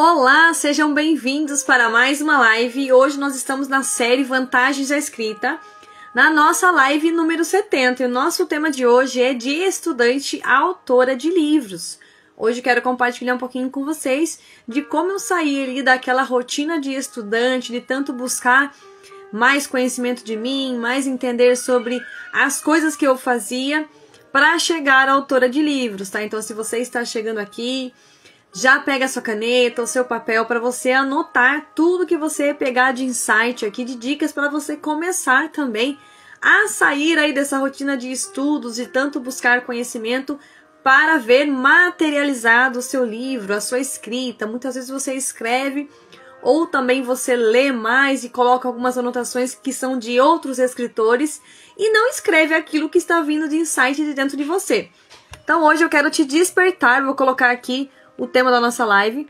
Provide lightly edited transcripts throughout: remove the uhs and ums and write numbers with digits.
Olá, sejam bem-vindos para mais uma live. Hoje nós estamos na série Vantagens da Escrita, na nossa live número 70. E o nosso tema de hoje é de estudante a autora de livros. Hoje quero compartilhar um pouquinho com vocês de como eu saí ali daquela rotina de estudante, de tanto buscar mais conhecimento de mim, mais entender sobre as coisas que eu fazia para chegar à autora de livros, tá? Então, se você está chegando aqui, já pega a sua caneta, o seu papel para você anotar tudo que você pegar de insight aqui, de dicas para você começar também a sair aí dessa rotina de estudos e tanto buscar conhecimento para ver materializado o seu livro, a sua escrita. Muitas vezes você escreve ou também você lê mais e coloca algumas anotações que são de outros escritores e não escreve aquilo que está vindo de insight de dentro de você. Então hoje eu quero te despertar, vou colocar aqui o tema da nossa live,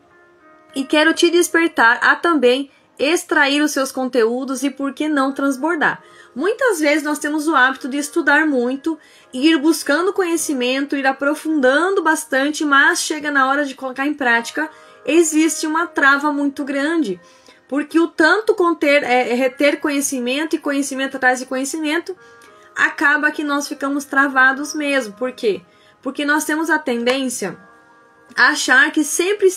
e quero te despertar a também extrair os seus conteúdos e por que não transbordar. Muitas vezes nós temos o hábito de estudar muito, ir buscando conhecimento, ir aprofundando bastante, mas chega na hora de colocar em prática, existe uma trava muito grande, porque o tanto reter conhecimento e conhecimento atrás de conhecimento, acaba que nós ficamos travados mesmo. Por quê? Porque nós temos a tendência achar que sempre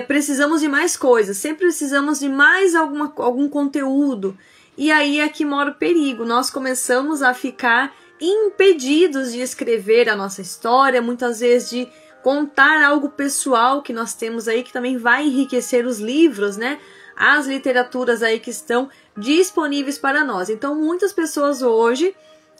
precisamos de mais coisas, sempre precisamos de mais algum conteúdo. E aí é que mora o perigo. Nós começamos a ficar impedidos de escrever a nossa história, muitas vezes de contar algo pessoal que nós temos aí, que também vai enriquecer os livros, né? As literaturas aí que estão disponíveis para nós. Então, muitas pessoas hoje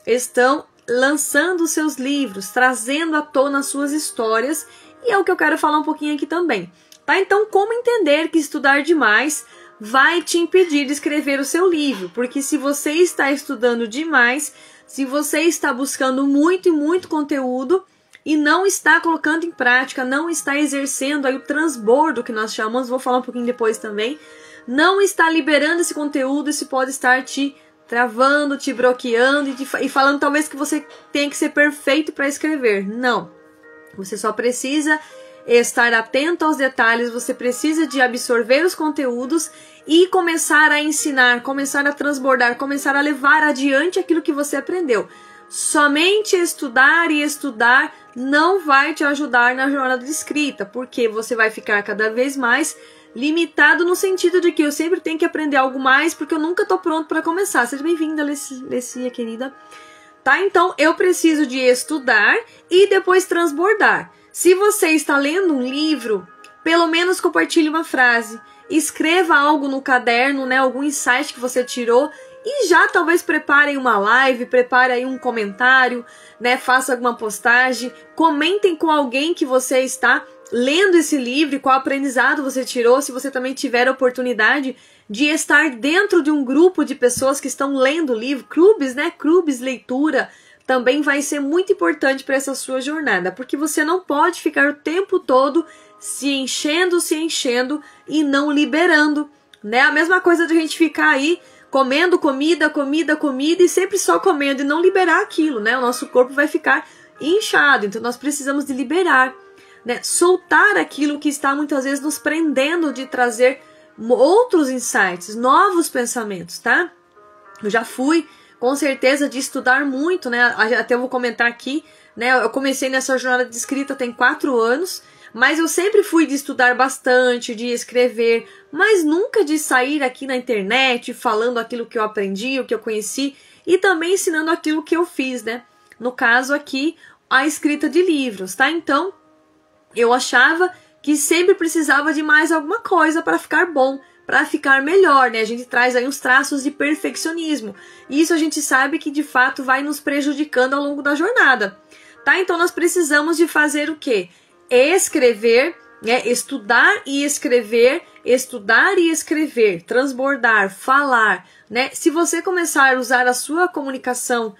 estão lançando seus livros, trazendo à tona as suas histórias, e é o que eu quero falar um pouquinho aqui também, tá? Então, como entender que estudar demais vai te impedir de escrever o seu livro? Porque se você está estudando demais, se você está buscando muito e muito conteúdo e não está colocando em prática, não está exercendo aí o transbordo que nós chamamos, vou falar um pouquinho depois também, não está liberando esse conteúdo, isso pode estar te travando, te bloqueando e falando talvez que você tenha que ser perfeito para escrever. Não. Você só precisa estar atento aos detalhes, você precisa de absorver os conteúdos e começar a ensinar, começar a transbordar, começar a levar adiante aquilo que você aprendeu. Somente estudar e estudar não vai te ajudar na jornada de escrita, porque você vai ficar cada vez mais limitado no sentido de que eu sempre tenho que aprender algo mais, porque eu nunca estou pronto para começar. Seja bem-vinda, Lecia, querida. Tá? Então, eu preciso de estudar e depois transbordar. Se você está lendo um livro, pelo menos compartilhe uma frase. Escreva algo no caderno, né? Algum insight que você tirou. E já talvez prepare uma live, prepare aí um comentário, né? Faça alguma postagem. Comentem com alguém que você está lendo esse livro, qual aprendizado você tirou. Se você também tiver a oportunidade de estar dentro de um grupo de pessoas que estão lendo o livro, clubes, né? Clubes, leitura, também vai ser muito importante para essa sua jornada, porque você não pode ficar o tempo todo se enchendo e não liberando, né? A mesma coisa de a gente ficar aí comendo comida e sempre só comendo e não liberar aquilo, né? O nosso corpo vai ficar inchado, então nós precisamos de liberar, né? Soltar aquilo que está muitas vezes nos prendendo de trazer outros insights, novos pensamentos, tá? Eu já fui, com certeza, de estudar muito, né? Até eu vou comentar aqui, né? Eu comecei nessa jornada de escrita tem 4 anos, mas eu sempre fui de estudar bastante, de escrever, mas nunca de sair aqui na internet falando aquilo que eu aprendi, o que eu conheci, e também ensinando aquilo que eu fiz, né? No caso aqui, a escrita de livros, tá? Então, eu achava que sempre precisava de mais alguma coisa para ficar bom, para ficar melhor, né? A gente traz aí uns traços de perfeccionismo. E isso a gente sabe que de fato vai nos prejudicando ao longo da jornada, tá? Então nós precisamos de fazer o quê? Escrever, né? Estudar e escrever, transbordar, falar, né? Se você começar a usar a sua comunicação,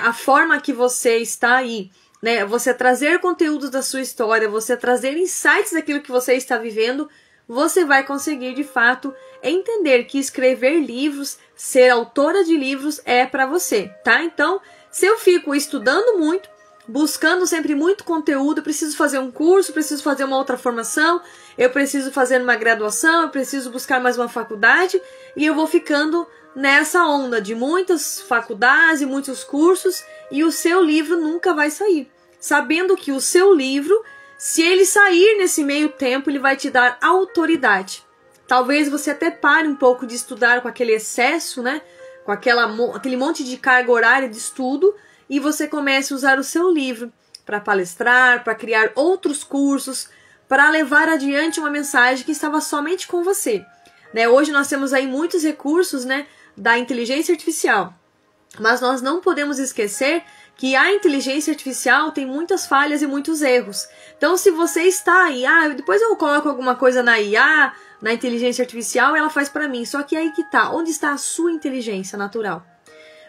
a forma que você está aí, né, você trazer conteúdos da sua história, você trazer insights daquilo que você está vivendo, você vai conseguir de fato entender que escrever livros, ser autora de livros é para você, tá? Então, se eu fico estudando muito, buscando sempre muito conteúdo, eu preciso fazer um curso, preciso fazer uma outra formação, eu preciso fazer uma graduação, eu preciso buscar mais uma faculdade, e eu vou ficando nessa onda de muitas faculdades e muitos cursos, e o seu livro nunca vai sair. Sabendo que o seu livro, se ele sair nesse meio tempo, ele vai te dar autoridade. Talvez você até pare um pouco de estudar com aquele excesso, né? Com aquele monte de carga horária de estudo, e você comece a usar o seu livro para palestrar, para criar outros cursos, para levar adiante uma mensagem que estava somente com você. Né? Hoje nós temos aí muitos recursos, né, da inteligência artificial, mas nós não podemos esquecer que a inteligência artificial tem muitas falhas e muitos erros. Então, se você está aí, depois eu coloco alguma coisa na IA, na inteligência artificial, ela faz para mim. Só que aí que tá, onde está a sua inteligência natural?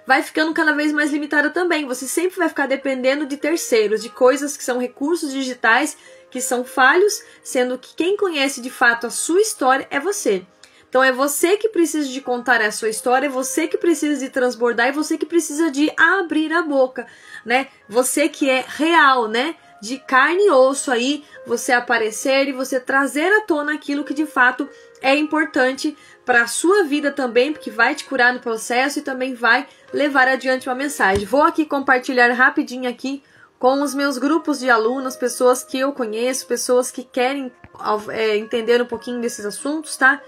Vai ficando cada vez mais limitada também. Você sempre vai ficar dependendo de terceiros, de coisas que são recursos digitais, que são falhos, sendo que quem conhece de fato a sua história é você. Então é você que precisa de contar a sua história, é você que precisa de transbordar, é você que precisa de abrir a boca, né? Você que é real, né? De carne e osso aí, você aparecer e você trazer à tona aquilo que de fato é importante para a sua vida também, porque vai te curar no processo e também vai levar adiante uma mensagem. Vou aqui compartilhar rapidinho aqui com os meus grupos de alunos, pessoas que eu conheço, pessoas que querem entender um pouquinho desses assuntos, tá?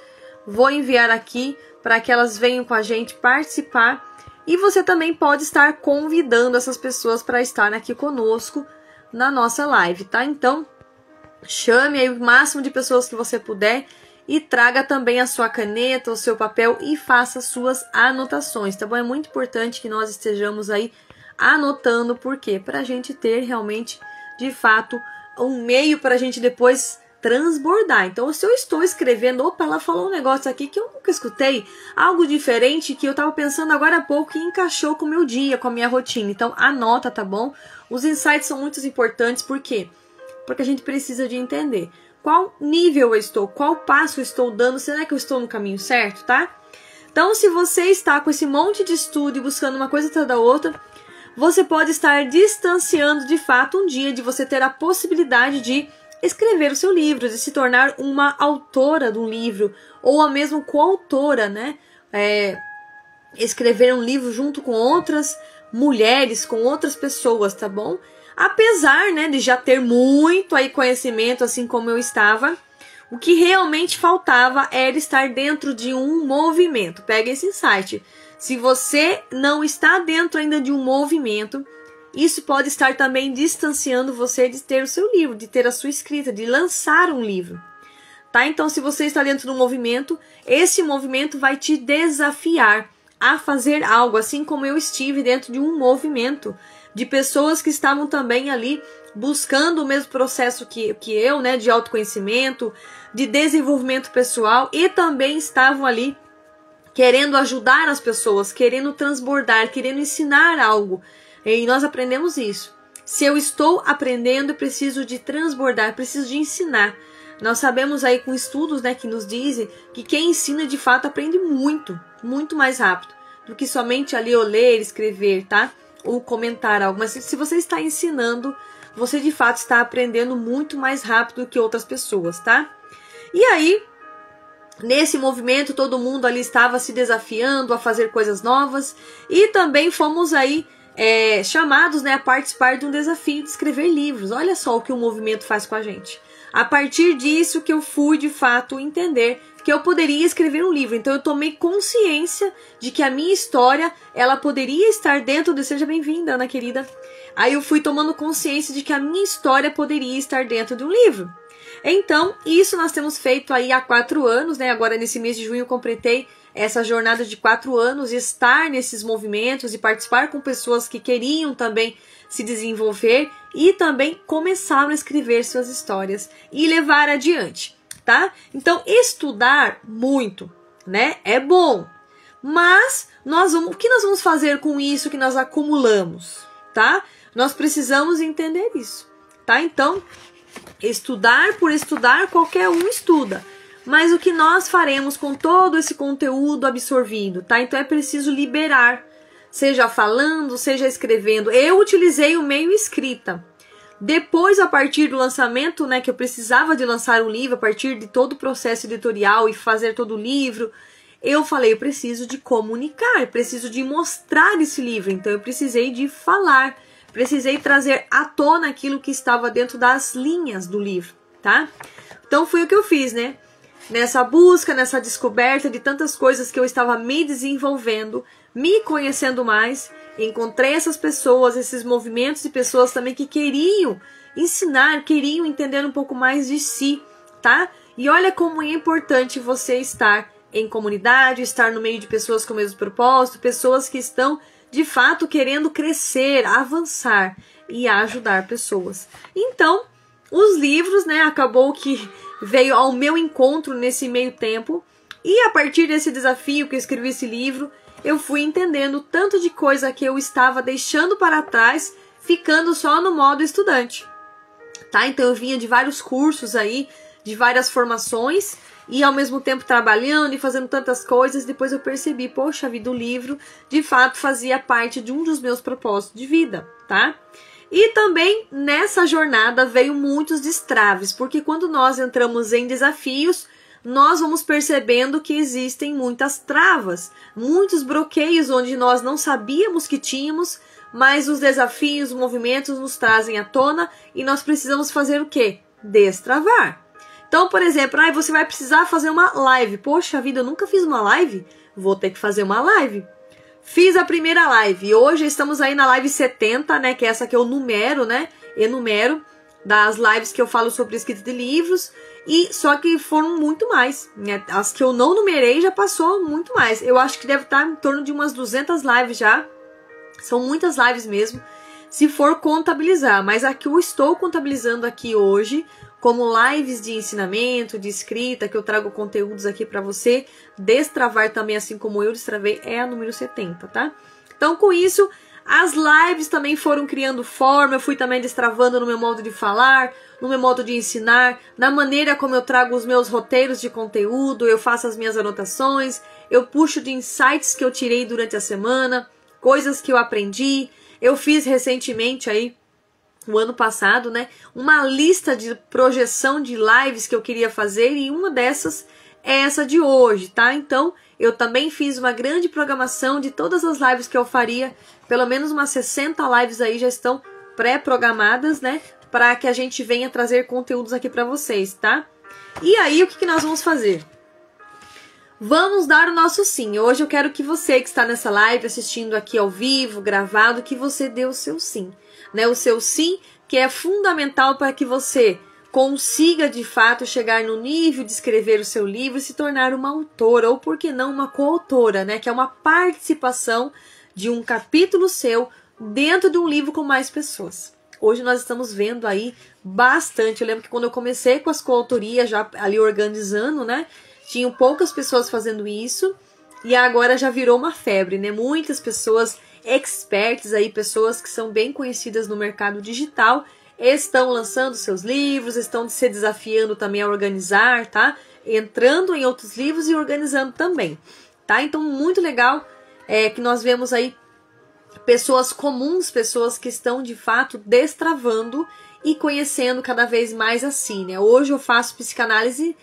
Vou enviar aqui para que elas venham com a gente participar. E você também pode estar convidando essas pessoas para estar aqui conosco na nossa live, tá? Então, chame aí o máximo de pessoas que você puder e traga também a sua caneta, o seu papel e faça suas anotações, tá bom? É muito importante que nós estejamos aí anotando, por quê? Para a gente ter realmente, de fato, um meio para a gente depois transbordar. Então, se eu estou escrevendo, opa, ela falou um negócio aqui que eu nunca escutei, algo diferente que eu estava pensando agora há pouco e encaixou com o meu dia, com a minha rotina. Então, anota, tá bom? Os insights são muito importantes, por quê? Porque a gente precisa de entender qual nível eu estou, qual passo eu estou dando, será que eu estou no caminho certo, tá? Então, se você está com esse monte de estudo e buscando uma coisa atrás da outra, você pode estar distanciando de fato um dia de você ter a possibilidade de escrever o seu livro, de se tornar uma autora de um livro, ou a mesma coautora, né? Escrever um livro junto com outras mulheres, com outras pessoas, tá bom? Apesar, né, de já ter muito aí conhecimento, assim como eu estava, o que realmente faltava era estar dentro de um movimento. Pega esse insight. Se você não está dentro ainda de um movimento, isso pode estar também distanciando você de ter o seu livro, de ter a sua escrita, de lançar um livro. Tá? Então, se você está dentro de um movimento, esse movimento vai te desafiar a fazer algo, assim como eu estive dentro de um movimento de pessoas que estavam também ali buscando o mesmo processo que eu, né, de autoconhecimento, de desenvolvimento pessoal, e também estavam ali querendo ajudar as pessoas, querendo transbordar, querendo ensinar algo. E nós aprendemos isso. Se eu estou aprendendo, eu preciso de transbordar, preciso de ensinar. Nós sabemos aí com estudos, né, que nos dizem que quem ensina de fato aprende muito, muito mais rápido do que somente ali ler, escrever, tá? Ou comentar algo. Mas se você está ensinando, você de fato está aprendendo muito mais rápido do que outras pessoas, tá? E aí, nesse movimento, todo mundo ali estava se desafiando a fazer coisas novas e também fomos aí chamados, né, a participar de um desafio de escrever livros. Olha só o que o movimento faz com a gente. A partir disso que eu fui, de fato, entender que eu poderia escrever um livro. Então eu tomei consciência de que a minha história, ela poderia estar dentro de... Seja bem-vinda, Ana querida. Aí eu fui tomando consciência de que a minha história poderia estar dentro de um livro. Então, isso nós temos feito aí há 4 anos, né? Agora, nesse mês de junho, eu completei essa jornada de 4 anos, estar nesses movimentos e participar com pessoas que queriam também se desenvolver e também começaram a escrever suas histórias e levar adiante, tá? Então, estudar muito, né? É bom, mas o que nós vamos fazer com isso que nós acumulamos, tá? Nós precisamos entender isso, tá? Então, estudar por estudar, qualquer um estuda. Mas o que nós faremos com todo esse conteúdo absorvido, tá? Então é preciso liberar. seja falando, seja escrevendo. Eu utilizei o meio escrita. Depois, a partir do lançamento, né, que eu precisava de lançar um livro, a partir de todo o processo editorial e fazer todo o livro, eu falei, eu preciso de comunicar, preciso de mostrar esse livro. Então, eu precisei de falar, precisei trazer à tona aquilo que estava dentro das linhas do livro, tá? Então, foi o que eu fiz, né? Nessa busca, nessa descoberta de tantas coisas que eu estava me desenvolvendo, me conhecendo mais, encontrei essas pessoas, esses movimentos de pessoas também que queriam ensinar, queriam entender um pouco mais de si, tá? E olha como é importante você estar em comunidade, estar no meio de pessoas com o mesmo propósito, pessoas que estão de fato querendo crescer, avançar e ajudar pessoas. Então, os livros, né, acabou que veio ao meu encontro nesse meio tempo, e a partir desse desafio que eu escrevi esse livro, eu fui entendendo tanto de coisa que eu estava deixando para trás, ficando só no modo estudante, tá? Então eu vinha de vários cursos aí, de várias formações, e ao mesmo tempo trabalhando e fazendo tantas coisas. Depois eu percebi, poxa vida, o livro de fato fazia parte de um dos meus propósitos de vida, tá? E também nessa jornada veio muitos destraves, porque quando nós entramos em desafios, nós vamos percebendo que existem muitas travas, muitos bloqueios onde nós não sabíamos que tínhamos, mas os desafios, os movimentos nos trazem à tona e nós precisamos fazer o quê? Destravar. Então, por exemplo, você vai precisar fazer uma live. Poxa vida, eu nunca fiz uma live? Vou ter que fazer uma live. Fiz a primeira live e hoje estamos aí na live 70, né? Que é essa que eu numero, né? Enumero das lives que eu falo sobre escrita de livros. E só que foram muito mais, né? As que eu não numerei já passou muito mais. Eu acho que deve estar em torno de umas 200 lives já. São muitas lives mesmo, se for contabilizar. Mas a que eu estou contabilizando aqui hoje, como lives de ensinamento, de escrita, que eu trago conteúdos aqui para você destravar também, assim como eu destravei, é a número 70, tá? Então, com isso, as lives também foram criando forma, eu fui também destravando no meu modo de falar, no meu modo de ensinar, na maneira como eu trago os meus roteiros de conteúdo, eu faço as minhas anotações, eu puxo de insights que eu tirei durante a semana, coisas que eu aprendi. Eu fiz recentemente aí, o ano passado, né, uma lista de projeção de lives que eu queria fazer e uma dessas é essa de hoje, tá? Então, eu também fiz uma grande programação de todas as lives que eu faria, pelo menos umas 60 lives aí já estão pré-programadas, né, para que a gente venha trazer conteúdos aqui para vocês, tá? E aí, o que nós vamos fazer? Vamos dar o nosso sim. Hoje eu quero que você que está nessa live, assistindo aqui ao vivo, gravado, que você dê o seu sim, né? O seu sim, que é fundamental para que você consiga de fato chegar no nível de escrever o seu livro e se tornar uma autora, ou por que não uma coautora, né? Que é uma participação de um capítulo seu dentro de um livro com mais pessoas. Hoje nós estamos vendo aí bastante. Eu lembro que quando eu comecei com as coautorias, já ali organizando, né? Tinham poucas pessoas fazendo isso e agora já virou uma febre, né? Muitas pessoas experts aí, pessoas que são bem conhecidas no mercado digital, estão lançando seus livros, estão se desafiando também a organizar, tá? Entrando em outros livros e organizando também, tá? Então, muito legal que nós vemos aí pessoas comuns, pessoas que estão de fato destravando e conhecendo cada vez mais assim, né? Hoje eu faço psicanálise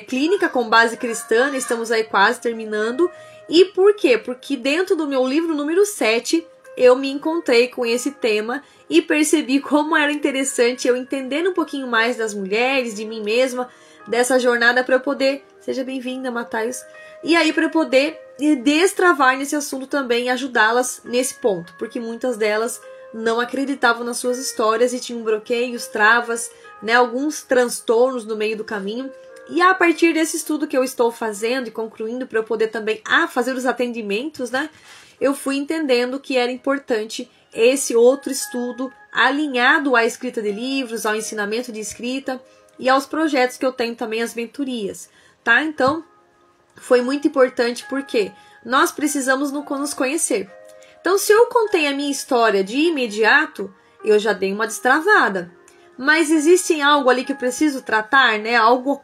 clínica com base cristã, né? Estamos aí quase terminando. E por quê? Porque dentro do meu livro número 7, eu me encontrei com esse tema e percebi como era interessante eu entender um pouquinho mais das mulheres, de mim mesma, dessa jornada para eu poder... Seja bem-vinda, Mathaios. E aí para eu poder destravar nesse assunto também e ajudá-las nesse ponto, porque muitas delas não acreditavam nas suas histórias e tinham bloqueios, travas, né, alguns transtornos no meio do caminho. E a partir desse estudo que eu estou fazendo e concluindo para eu poder também fazer os atendimentos, né, eu fui entendendo que era importante esse outro estudo alinhado à escrita de livros, ao ensinamento de escrita e aos projetos que eu tenho também, as mentorias, tá? Então, foi muito importante porque nós precisamos nos conhecer. Então, se eu contei a minha história de imediato, eu já dei uma destravada. Mas existe algo ali que eu preciso tratar, né?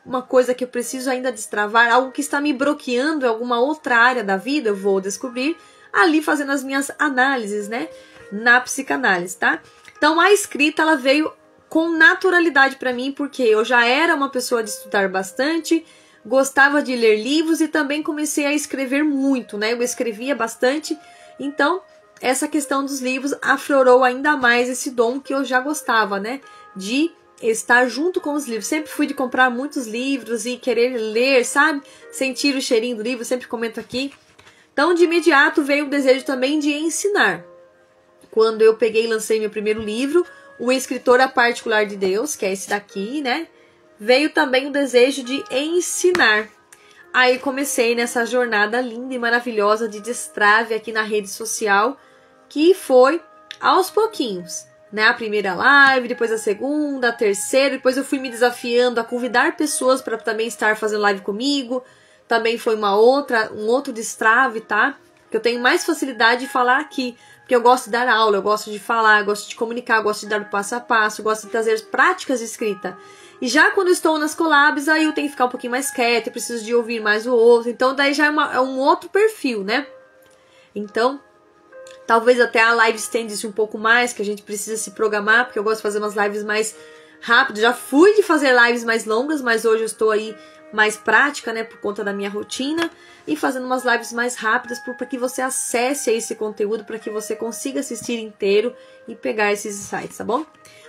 Uma coisa que eu preciso ainda destravar, algo que está me bloqueando em alguma outra área da vida, eu vou descobrir ali fazendo as minhas análises, né? Na psicanálise, tá? Então a escrita, ela veio com naturalidade para mim, porque eu já era uma pessoa de estudar bastante, gostava de ler livros e também comecei a escrever muito, né? Eu escrevia bastante, então essa questão dos livros aflorou ainda mais esse dom que eu já gostava, né? De estar junto com os livros. Sempre fui de comprar muitos livros e querer ler, sabe? Sentir o cheirinho do livro, sempre comento aqui. Então, de imediato, veio o desejo também de ensinar. Quando eu peguei e lancei meu primeiro livro, O Escritor a Particular de Deus, que é esse daqui, né? Veio também o desejo de ensinar. Aí comecei nessa jornada linda e maravilhosa de destrave aqui na rede social, que foi aos pouquinhos, né? A primeira live, depois a segunda, a terceira, depois eu fui me desafiando a convidar pessoas para também estar fazendo live comigo. Também foi um outro destrave, tá? Que eu tenho mais facilidade de falar aqui, porque eu gosto de dar aula, eu gosto de falar, eu gosto de comunicar, eu gosto de dar o passo a passo, eu gosto de trazer práticas de escrita. E já quando eu estou nas collabs, aí eu tenho que ficar um pouquinho mais quieta, eu preciso de ouvir mais o outro. Então daí já é um outro perfil, né? Então, talvez até a live estenda-se um pouco mais, que a gente precisa se programar, porque eu gosto de fazer umas lives mais rápidas. Já fui de fazer lives mais longas, mas hoje eu estou aí mais prática, né, por conta da minha rotina, e fazendo umas lives mais rápidas para que você acesse esse conteúdo, para que você consiga assistir inteiro e pegar esses insights, tá bom?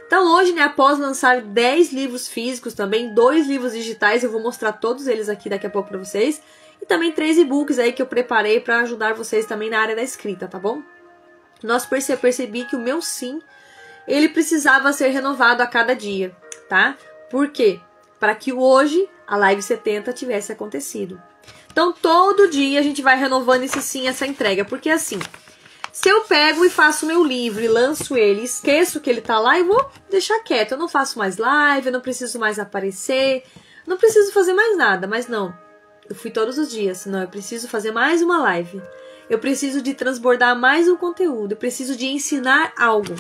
Então hoje, né, após lançar 10 livros físicos, também 2 livros digitais, eu vou mostrar todos eles aqui daqui a pouco para vocês, e também 3 e-books aí que eu preparei para ajudar vocês também na área da escrita, tá bom? Percebi que o meu sim, ele precisava ser renovado a cada dia, tá? Por quê? Para que hoje a Live 70 tivesse acontecido. Então, todo dia a gente vai renovando esse sim, essa entrega. Porque assim, se eu pego e faço meu livro e lanço ele, esqueço que ele tá lá, eu vou deixar quieto. Eu não faço mais live, eu não preciso mais aparecer, não preciso fazer mais nada. Mas não, eu fui todos os dias. Não, eu preciso fazer mais uma live. Eu preciso de transbordar mais um conteúdo. Eu preciso de ensinar algo.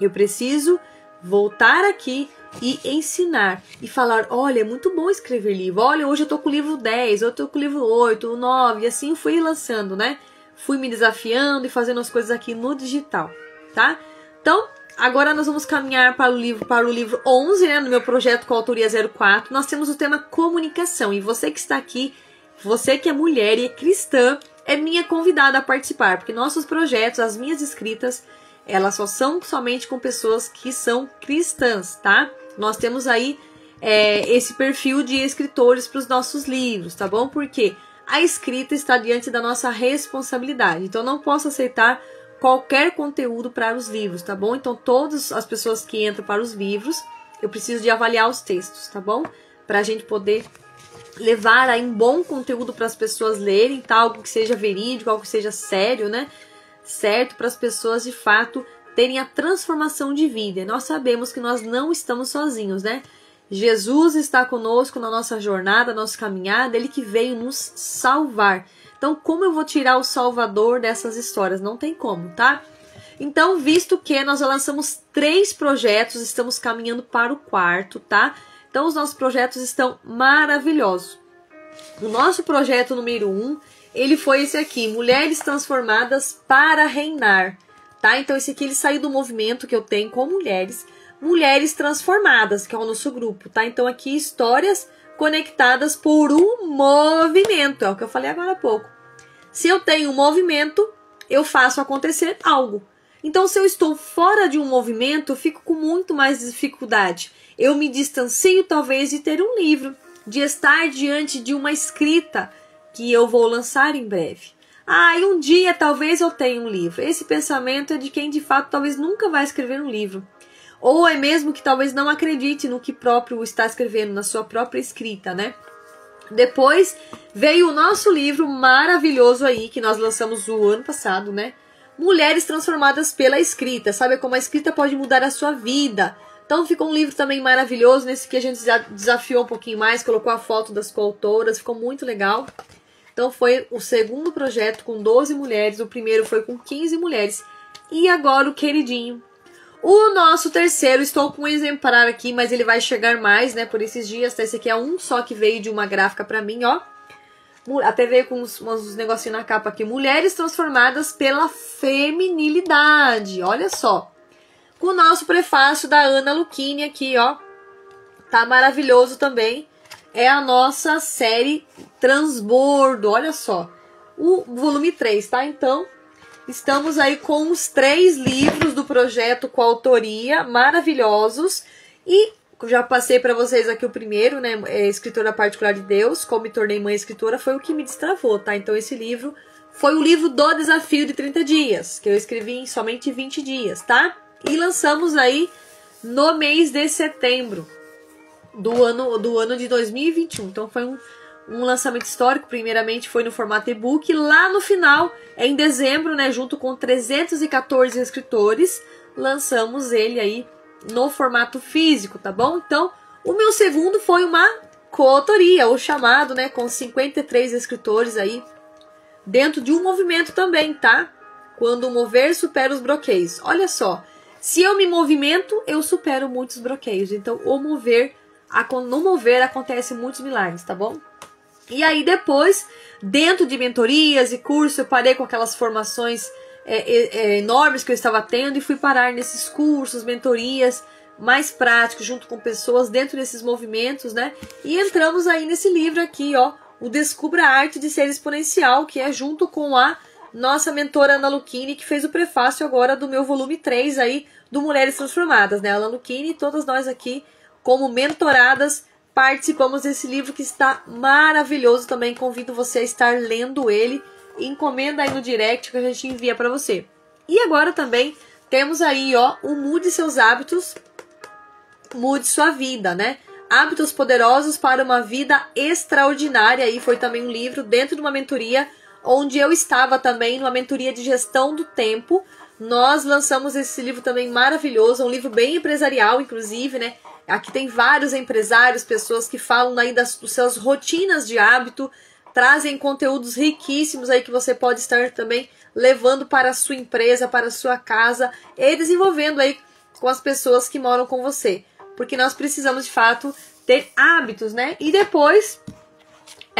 Eu preciso voltar aqui e ensinar. E falar, olha, é muito bom escrever livro. Olha, hoje eu tô com o livro 10, eu tô com o livro 8, o 9. E assim fui lançando, né? Fui me desafiando e fazendo as coisas aqui no digital, tá? Então, agora nós vamos caminhar para o livro 11, né? No meu projeto com a autoria 04. Nós temos o tema comunicação. E você que está aqui, você que é mulher e é cristã, é minha convidada a participar, porque nossos projetos, as minhas escritas, elas só são somente com pessoas que são cristãs, tá? Nós temos aí esse perfil de escritores para os nossos livros, tá bom? Porque a escrita está diante da nossa responsabilidade, então não posso aceitar qualquer conteúdo para os livros, tá bom? Então todas as pessoas que entram para os livros, eu preciso de avaliar os textos, tá bom? Para a gente poder levar aí um bom conteúdo para as pessoas lerem, tá? Algo que seja verídico, algo que seja sério, né? Certo? Para as pessoas de fato terem a transformação de vida. E nós sabemos que nós não estamos sozinhos, né? Jesus está conosco na nossa jornada, na nossa caminhada, Ele que veio nos salvar. Então, como eu vou tirar o Salvador dessas histórias? Não tem como, tá? Então, visto que nós já lançamos 3 projetos, estamos caminhando para o 4º, tá? Então, os nossos projetos estão maravilhosos. O nosso projeto número 1, ele foi esse aqui, Mulheres Transformadas para Reinar, tá? Então, esse aqui, ele saiu do movimento que eu tenho com Mulheres Transformadas, que é o nosso grupo, tá? Então, aqui, histórias conectadas por um movimento, é o que eu falei agora há pouco. Se eu tenho um movimento, eu faço acontecer algo. Então, se eu estou fora de um movimento, eu fico com muito mais dificuldade. Eu me distancio, talvez, de ter um livro, de estar diante de uma escrita que eu vou lançar em breve. E um dia, talvez, eu tenha um livro. Esse pensamento é de quem, de fato, talvez nunca vai escrever um livro. Ou é mesmo que talvez não acredite no que próprio está escrevendo, na sua própria escrita, né? Depois veio o nosso livro maravilhoso aí, que nós lançamos o ano passado, né? Mulheres Transformadas pela Escrita. Sabe como a escrita pode mudar a sua vida? Então ficou um livro também maravilhoso. Nesse que a gente desafiou um pouquinho mais, colocou a foto das coautoras, ficou muito legal. Então foi o segundo projeto com 12 mulheres, o primeiro foi com 15 mulheres. E agora o queridinho. O nosso terceiro, estou com um exemplar aqui, mas ele vai chegar mais, né, por esses dias. Esse aqui é um só que veio de uma gráfica pra mim, ó. até veio com uns negocinhos na capa aqui, mulheres transformadas pela feminilidade, olha só. Com o nosso prefácio da Ana Lucchini aqui, ó, tá maravilhoso também. É a nossa série Transbordo, olha só, o volume 3, tá? Então, estamos aí com os 3 livros do projeto com autoria, maravilhosos. E já passei para vocês aqui o primeiro, né? Escritora Particular de Deus, Como Me Tornei Mãe Escritora, foi o que me destravou, tá? Então esse livro foi o livro do desafio de 30 dias, que eu escrevi em somente 20 dias, tá? E lançamos aí no mês de setembro do ano de 2021. Então foi um lançamento histórico. Primeiramente foi no formato e-book, lá no final, em dezembro, né, junto com 314 escritores, lançamos ele aí no formato físico, tá bom? Então, o meu segundo foi uma coautoria, ou chamado, né, com 53 escritores aí, dentro de um movimento também, tá? Quando o mover supera os bloqueios. Olha só, se eu me movimento, eu supero muitos bloqueios. Então, no mover acontece muitos milagres, tá bom? E aí depois, dentro de mentorias e cursos, eu parei com aquelas formações enormes que eu estava tendo e fui parar nesses cursos, mentorias mais práticos, junto com pessoas dentro desses movimentos, né? E entramos aí nesse livro aqui, ó, o Descubra a Arte de Ser Exponencial, que é junto com a nossa mentora Ana Lucchini, que fez o prefácio agora do meu volume 3 aí, do Mulheres Transformadas, né? Ana Lucchini e todas nós aqui, como mentoradas, participamos desse livro que está maravilhoso também. Convido você a estar lendo ele. Encomenda aí no direct que a gente envia para você. E agora também temos aí, ó, o Mude Seus Hábitos, Mude Sua Vida, né? Hábitos Poderosos para uma Vida Extraordinária. E foi também um livro dentro de uma mentoria, onde eu estava também numa mentoria de gestão do tempo. Nós lançamos esse livro também maravilhoso, um livro bem empresarial, inclusive, né? Aqui tem vários empresários, pessoas que falam aí das suas rotinas de hábito, trazem conteúdos riquíssimos aí que você pode estar também levando para a sua empresa, para a sua casa e desenvolvendo aí com as pessoas que moram com você. Porque nós precisamos, de fato, ter hábitos, né? E depois,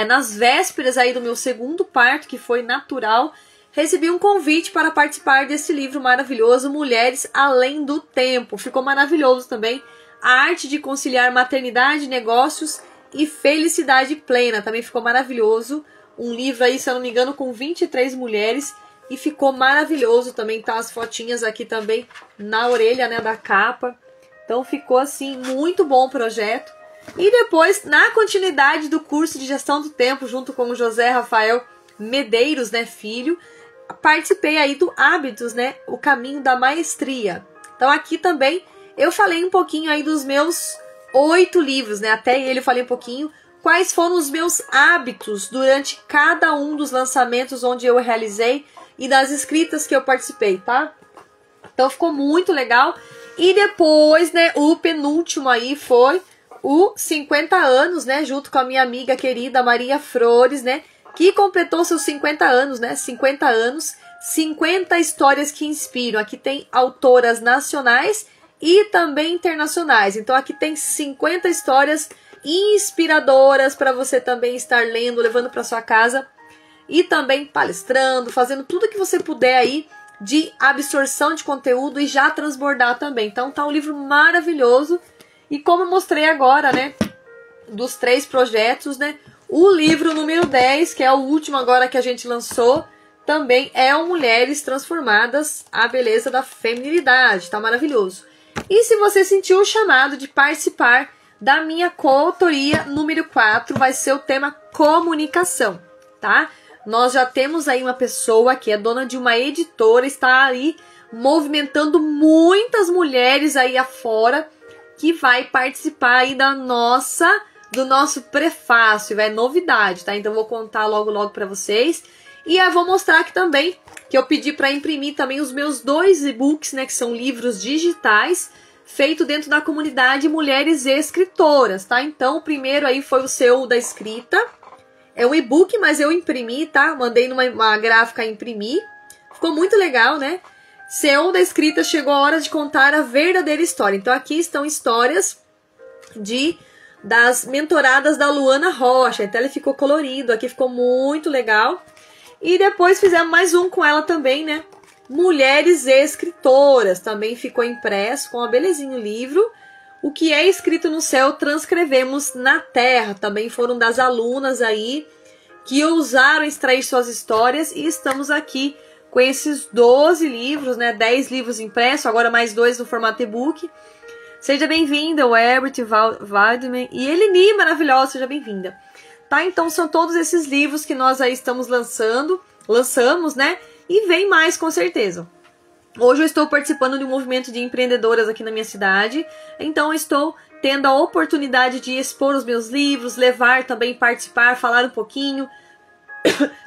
nas vésperas aí do meu segundo parto, que foi natural, recebi um convite para participar desse livro maravilhoso, Mulheres Além do Tempo. Ficou maravilhoso também. A arte de conciliar maternidade, negócios e felicidade plena. Também ficou maravilhoso. Um livro aí, se eu não me engano, com 23 mulheres. E ficou maravilhoso também. Tá as fotinhas aqui também na orelha, né, da capa. Então ficou assim, muito bom o projeto. E depois, na continuidade do curso de gestão do tempo, junto com o José Rafael Medeiros, né, filho, participei aí do Hábitos, né, o caminho da maestria. Então aqui também eu falei um pouquinho aí dos meus 8 livros, né? Até ele eu falei um pouquinho quais foram os meus hábitos durante cada um dos lançamentos onde eu realizei e das escritas que eu participei, tá? Então ficou muito legal. E depois, né, o penúltimo aí foi o 50 anos, né? Junto com a minha amiga querida Maria Flores, né? Que completou seus 50 anos, né? 50 anos, 50 histórias que inspiram. Aqui tem autoras nacionais e também internacionais. Então aqui tem 50 histórias inspiradoras para você também estar lendo, levando para sua casa e também palestrando, fazendo tudo que você puder aí de absorção de conteúdo e já transbordar também. Então tá um livro maravilhoso. E como eu mostrei agora, né, dos 3 projetos, né, o livro número 10, que é o último agora que a gente lançou, também é o Mulheres Transformadas, a Beleza da Feminilidade. Tá maravilhoso. E se você sentiu o chamado de participar da minha coautoria número 4, vai ser o tema comunicação, tá? Nós já temos aí uma pessoa que é dona de uma editora, está aí movimentando muitas mulheres aí afora, que vai participar aí do nosso prefácio, é novidade, tá? Então vou contar logo para vocês. E eu vou mostrar aqui também que eu pedi para imprimir também os meus 2 e-books, né, que são livros digitais, feito dentro da comunidade Mulheres Escritoras, tá? Então, o primeiro aí foi o CEO da Escrita. É um e-book, mas eu imprimi, tá? Mandei numa gráfica imprimir. Ficou muito legal, né? CEO da Escrita, chegou a hora de contar a verdadeira história. Então, aqui estão histórias de das mentoradas da Luana Rocha. Então ele ficou colorido, aqui ficou muito legal. E depois fizemos mais um com ela também, né? Mulheres Escritoras. Também ficou impresso com uma belezinha o livro. O que é escrito no céu, transcrevemos na terra. Também foram das alunas aí que ousaram extrair suas histórias. E estamos aqui com esses 12 livros, né? 10 livros impressos, agora mais 2 no formato e-book. Seja bem-vinda, o Herbert Waldman e Eleni, maravilhosa, seja bem-vinda. Tá, então são todos esses livros que nós aí estamos lançamos, né? E vem mais com certeza. Hoje eu estou participando de um movimento de empreendedoras aqui na minha cidade, então eu estou tendo a oportunidade de expor os meus livros, levar também, participar, falar um pouquinho,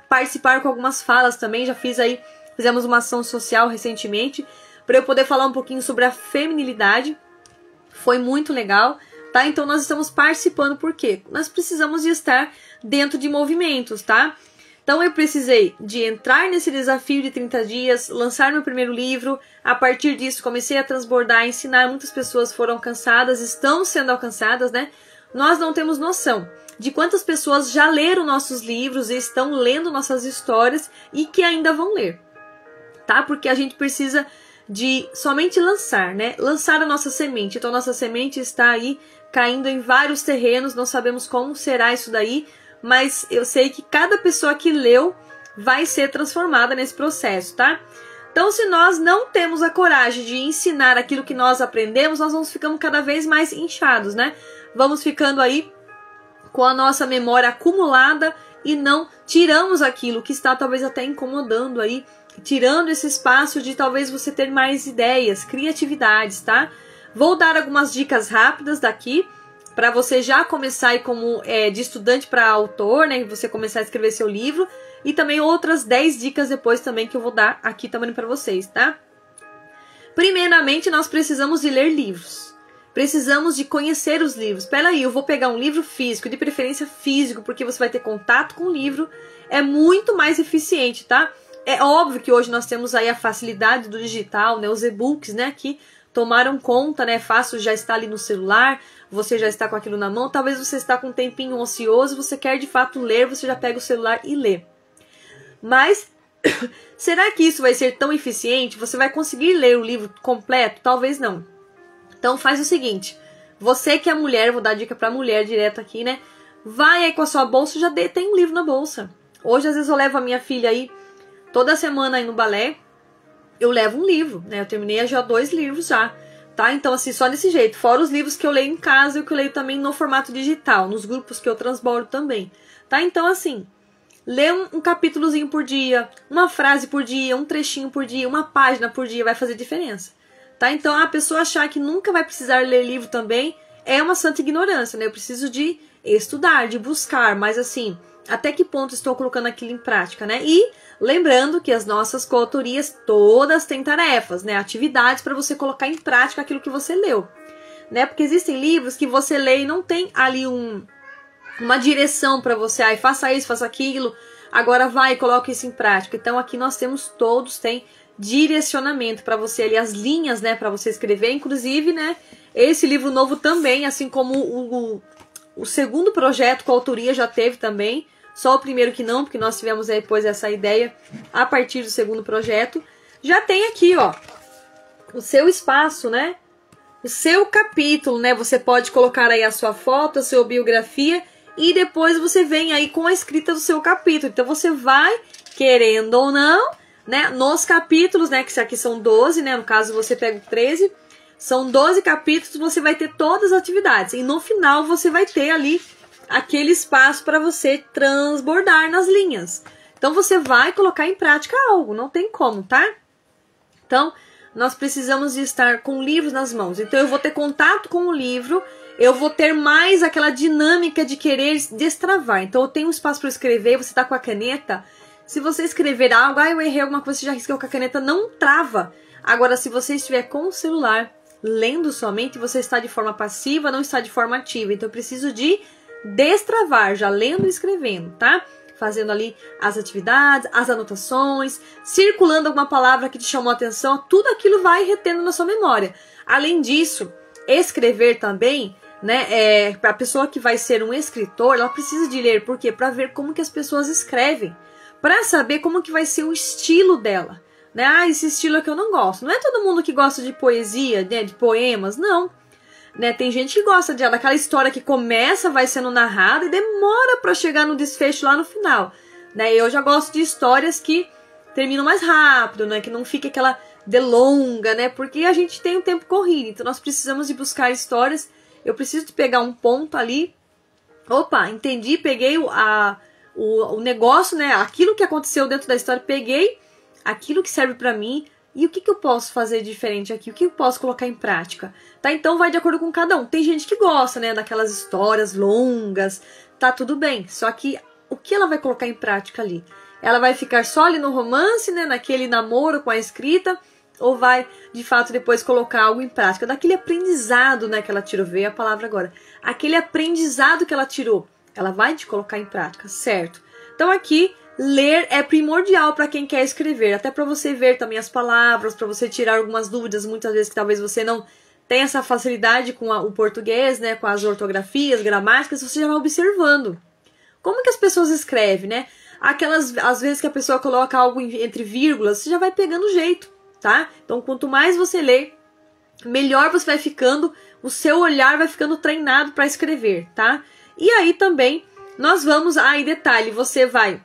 participar com algumas falas também, fizemos uma ação social recentemente, para eu poder falar um pouquinho sobre a feminilidade. Foi muito legal, tá? Então nós estamos participando, por quê? Nós precisamos de estar dentro de movimentos, tá? Então eu precisei de entrar nesse desafio de 30 dias, lançar meu primeiro livro, a partir disso comecei a transbordar, ensinar, muitas pessoas foram alcançadas, estão sendo alcançadas, né? Nós não temos noção de quantas pessoas já leram nossos livros e estão lendo nossas histórias e que ainda vão ler, tá? Porque a gente precisa de somente lançar, né? Lançar a nossa semente. Então, a nossa semente está aí caindo em vários terrenos, não sabemos como será isso daí, mas eu sei que cada pessoa que leu vai ser transformada nesse processo, tá? Então, se nós não temos a coragem de ensinar aquilo que nós aprendemos, nós vamos ficando cada vez mais inchados, né? Vamos ficando aí com a nossa memória acumulada e não tiramos aquilo que está talvez até incomodando aí, tirando esse espaço de talvez você ter mais ideias, criatividades, tá? Vou dar algumas dicas rápidas daqui para você já começar aí como de estudante para autor, né? Você começar a escrever seu livro e também outras 10 dicas depois também que eu vou dar aqui também para vocês, tá? Primeiramente, nós precisamos de ler livros. Precisamos de conhecer os livros. Espera aí, eu vou pegar um livro físico, de preferência físico, porque você vai ter contato com o livro. É muito mais eficiente, tá? É óbvio que hoje nós temos aí a facilidade do digital, né, os e-books, né, que tomaram conta, né, fácil, já está ali no celular, você já está com aquilo na mão, talvez você está com um tempinho ocioso, você quer de fato ler, você já pega o celular e lê. Mas, será que isso vai ser tão eficiente? Você vai conseguir ler o livro completo? Talvez não. Então faz o seguinte, você que é mulher, vou dar dica para mulher direto aqui, né, vai aí com a sua bolsa, já tem um livro na bolsa. Hoje às vezes eu levo a minha filha aí, toda semana aí no balé, eu levo um livro, né? Eu terminei já 2 livros já, tá? Então, assim, só desse jeito. Fora os livros que eu leio em casa e que eu leio também no formato digital, nos grupos que eu transbordo também, tá? Então, assim, lê um capítulozinho por dia, uma frase por dia, um trechinho por dia, uma página por dia, vai fazer diferença, tá? Então, a pessoa achar que nunca vai precisar ler livro também é uma santa ignorância, né? Eu preciso de estudar, de buscar, mas assim, até que ponto estou colocando aquilo em prática, né? E lembrando que as nossas coautorias todas têm tarefas, né? Atividades para você colocar em prática aquilo que você leu, né? Porque existem livros que você lê e não tem ali uma direção para você, aí faça isso, faça aquilo, agora vai e coloque isso em prática. Então aqui nós temos tem direcionamento para você ali, as linhas, né? Para você escrever, inclusive, né? Esse livro novo também, assim como o segundo projeto com autoria já teve também, só o primeiro que não, porque nós tivemos depois essa ideia a partir do segundo projeto. Já tem aqui, ó, o seu espaço, né? O seu capítulo, né? Você pode colocar aí a sua foto, a sua biografia e depois você vem aí com a escrita do seu capítulo. Então você vai, querendo ou não, né? Nos capítulos, né? Que aqui são 12, né? No caso você pega o 13. São 12 capítulos, você vai ter todas as atividades. E no final você vai ter ali aquele espaço para você transbordar nas linhas. Então você vai colocar em prática algo, não tem como, tá? Então, nós precisamos de estar com livros nas mãos. Então eu vou ter contato com o livro, eu vou ter mais aquela dinâmica de querer destravar. Então eu tenho um espaço para escrever, você tá com a caneta. Se você escrever algo, eu errei alguma coisa, você já riscou com a caneta, não trava. Agora, se você estiver com o celular, lendo somente, você está de forma passiva, não está de forma ativa. Então eu preciso de destravar, já lendo e escrevendo, tá? Fazendo ali as atividades, as anotações, circulando alguma palavra que te chamou a atenção, tudo aquilo vai retendo na sua memória. Além disso, escrever também né? A pessoa que vai ser um escritor, ela precisa de ler, por quê? Para ver como que as pessoas escrevem, para saber como que vai ser o estilo dela, né? Ah, esse estilo é que eu não gosto. Não é todo mundo que gosta de poesia, né, de poemas, não. Né? Tem gente que gosta daquela história que começa, vai sendo narrada e demora para chegar no desfecho lá no final, né? Eu já gosto de histórias que terminam mais rápido, né? Que não fica aquela delonga, né? Porque a gente tem um tempo corrido, então nós precisamos de buscar histórias. Eu preciso de pegar um ponto ali. Opa, entendi, peguei o negócio, né? Aquilo que aconteceu dentro da história, peguei aquilo que serve para mim. E o que eu posso fazer diferente aqui? O que eu posso colocar em prática? Tá? Então vai de acordo com cada um. Tem gente que gosta, né, daquelas histórias longas. Tá tudo bem. Só que o que ela vai colocar em prática ali? Ela vai ficar só ali no romance, né, naquele namoro com a escrita? Ou vai, de fato, depois colocar algo em prática? Daquele aprendizado, né, que ela tirou. Veio a palavra agora. Aquele aprendizado que ela tirou. Ela vai te colocar em prática, certo? Então aqui, ler é primordial para quem quer escrever, até para você ver também as palavras, para você tirar algumas dúvidas, muitas vezes que talvez você não tenha essa facilidade com o português, né, com as ortografias, gramáticas, você já vai observando. Como que as pessoas escrevem, né? Aquelas, às vezes que a pessoa coloca algo entre vírgulas, você já vai pegando o jeito, tá? Então, quanto mais você lê, melhor você vai ficando, o seu olhar vai ficando treinado para escrever, tá? E aí também, nós vamos, em detalhe, você vai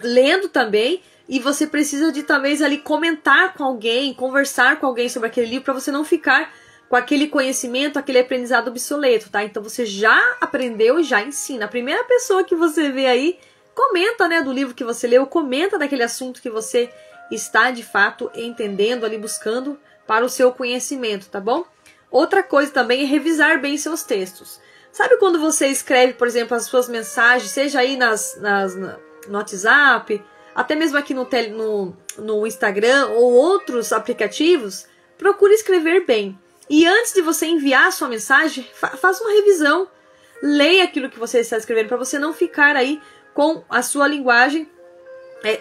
lendo também, e você precisa de talvez ali comentar com alguém, conversar com alguém sobre aquele livro, para você não ficar com aquele conhecimento, aquele aprendizado obsoleto, tá? Então você já aprendeu e já ensina. A primeira pessoa que você vê aí, comenta, né, do livro que você leu, comenta daquele assunto que você está de fato entendendo ali, buscando para o seu conhecimento, tá bom? Outra coisa também é revisar bem seus textos. Sabe quando você escreve, por exemplo, as suas mensagens, seja aí no WhatsApp, até mesmo aqui no Instagram ou outros aplicativos, procure escrever bem. E antes de você enviar a sua mensagem, faça uma revisão. Leia aquilo que você está escrevendo para você não ficar aí com a sua linguagem,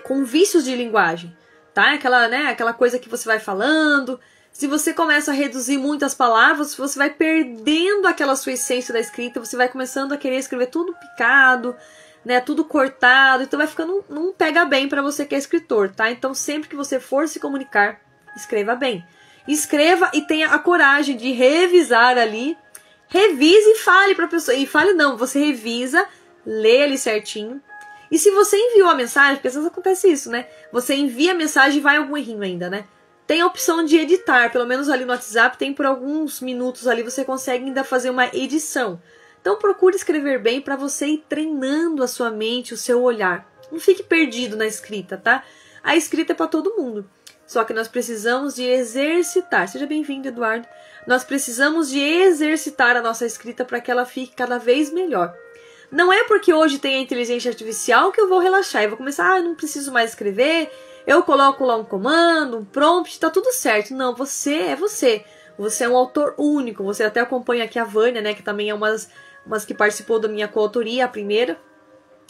com vícios de linguagem. Tá? Aquela coisa que você vai falando. Se você começa a reduzir muitas palavras, você vai perdendo aquela sua essência da escrita, você vai começando a querer escrever tudo picado, né, tudo cortado, então vai ficando, não pega bem para você que é escritor, tá? Então sempre que você for se comunicar, escreva bem. Escreva e tenha a coragem de revisar ali, revise e fale para a pessoa, e fale não, você revisa, lê ali certinho. E se você enviou a mensagem, porque às vezes acontece isso, né? Você envia a mensagem e vai algum errinho ainda, né? Tem a opção de editar, pelo menos ali no WhatsApp, tem por alguns minutos ali, você consegue ainda fazer uma edição. Então procure escrever bem para você ir treinando a sua mente, o seu olhar. Não fique perdido na escrita, tá? A escrita é para todo mundo. Só que nós precisamos de exercitar. Seja bem-vindo, Eduardo. Nós precisamos de exercitar a nossa escrita para que ela fique cada vez melhor. Não é porque hoje tem a inteligência artificial que eu vou relaxar e vou começar, eu não preciso mais escrever, eu coloco lá um comando, um prompt, tá tudo certo. Não, você é você. Você é um autor único. Você até acompanha aqui a Vânia, né, que também é umas que participou da minha coautoria, a primeira.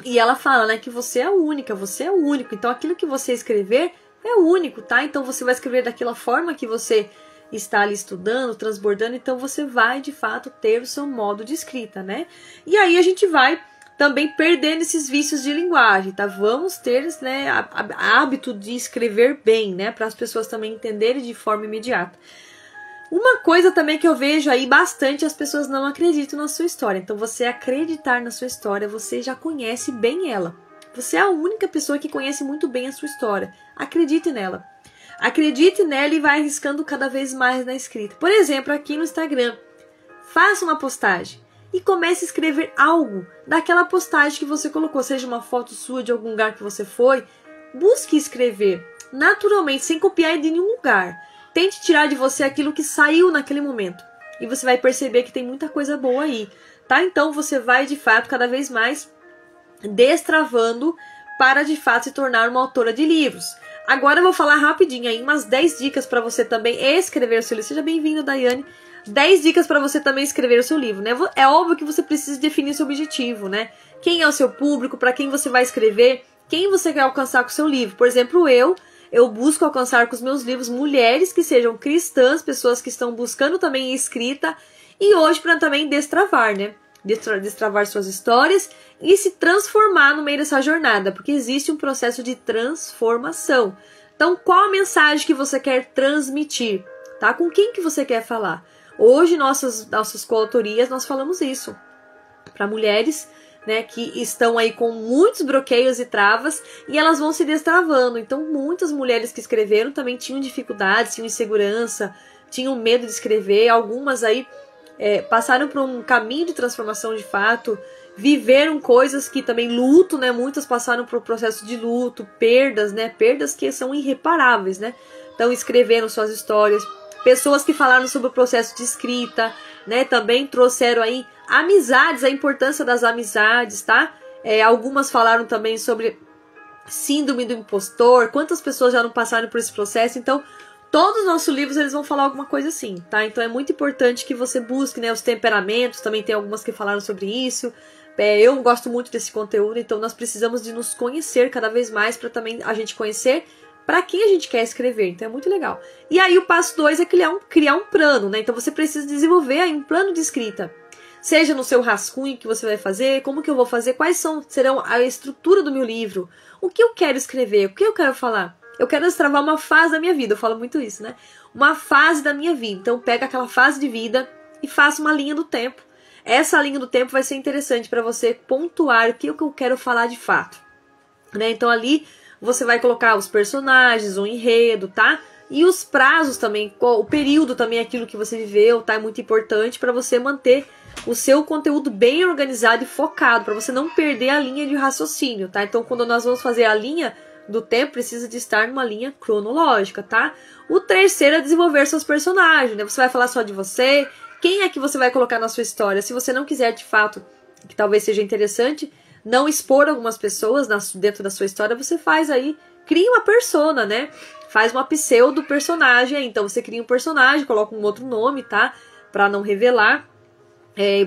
E ela fala, né, que você é única, você é único. Então aquilo que você escrever é único, tá? Então você vai escrever daquela forma que você está ali estudando, transbordando. Então você vai, de fato, ter o seu modo de escrita, né? E aí a gente vai também perdendo esses vícios de linguagem, tá? Vamos ter, né, hábito de escrever bem, né? Para as pessoas também entenderem de forma imediata. Uma coisa também que eu vejo aí bastante, as pessoas não acreditam na sua história. Então você acreditar na sua história, você já conhece bem ela. Você é a única pessoa que conhece muito bem a sua história. Acredite nela. Acredite nela e vai arriscando cada vez mais na escrita. Por exemplo, aqui no Instagram, faça uma postagem e comece a escrever algo daquela postagem que você colocou, seja uma foto sua de algum lugar que você foi. Busque escrever naturalmente, sem copiar de nenhum lugar. Tente tirar de você aquilo que saiu naquele momento. E você vai perceber que tem muita coisa boa aí, tá? Então você vai, de fato, cada vez mais destravando para, de fato, se tornar uma autora de livros. Agora eu vou falar rapidinho aí, umas 10 dicas para você também escrever o seu livro. Seja bem-vindo, Daiane. 10 dicas para você também escrever o seu livro, né? É óbvio que você precisa definir seu objetivo, né? Quem é o seu público, para quem você vai escrever, quem você quer alcançar com o seu livro. Por exemplo, eu busco alcançar com os meus livros mulheres que sejam cristãs, pessoas que estão buscando também escrita E hoje para também destravar, né? Destravar suas histórias e se transformar no meio dessa jornada, porque existe um processo de transformação. Então, qual a mensagem que você quer transmitir? Tá? Com quem que você quer falar? Hoje, nossas coautorias, nós falamos isso para mulheres, né, que estão aí com muitos bloqueios e travas, e elas vão se destravando. Então, muitas mulheres que escreveram também tinham dificuldades, tinham insegurança, tinham medo de escrever. Algumas aí passaram por um caminho de transformação de fato, viveram coisas que também luto, né? Muitas passaram por um processo de luto, perdas, né? Perdas que são irreparáveis, né? Então escreveram suas histórias. Pessoas que falaram sobre o processo de escrita, né? Também trouxeram aí amizades, a importância das amizades, tá? Algumas falaram também sobre síndrome do impostor. Quantas pessoas já não passaram por esse processo? Então, todos os nossos livros, eles vão falar alguma coisa assim, tá? Então é muito importante que você busque, né, os temperamentos, também tem algumas que falaram sobre isso. Eu gosto muito desse conteúdo, então nós precisamos de nos conhecer cada vez mais para também a gente conhecer para quem a gente quer escrever, então é muito legal. E aí o passo 2 é criar um plano, né? Então você precisa desenvolver aí um plano de escrita. Seja no seu rascunho que você vai fazer, como que eu vou fazer, serão a estrutura do meu livro, o que eu quero escrever, o que eu quero falar. Eu quero destravar uma fase da minha vida, eu falo muito isso, né? Uma fase da minha vida. Então pega aquela fase de vida e faça uma linha do tempo. Essa linha do tempo vai ser interessante para você pontuar o que eu quero falar de fato, né? Então ali você vai colocar os personagens, o enredo, tá? E os prazos também, o período também, aquilo que você viveu, tá? É muito importante para você manter o seu conteúdo bem organizado e focado, para você não perder a linha de raciocínio, tá? Então quando nós vamos fazer a linha do tempo, precisa de estar numa linha cronológica, tá? O terceiro é desenvolver seus personagens, né? Você vai falar só de você, quem é que você vai colocar na sua história? Se você não quiser, de fato, que talvez seja interessante, não expor algumas pessoas dentro da sua história, você faz aí, cria uma persona, né? Faz uma pseudo personagem aí. Então você cria um personagem, coloca um outro nome, tá? Pra não revelar.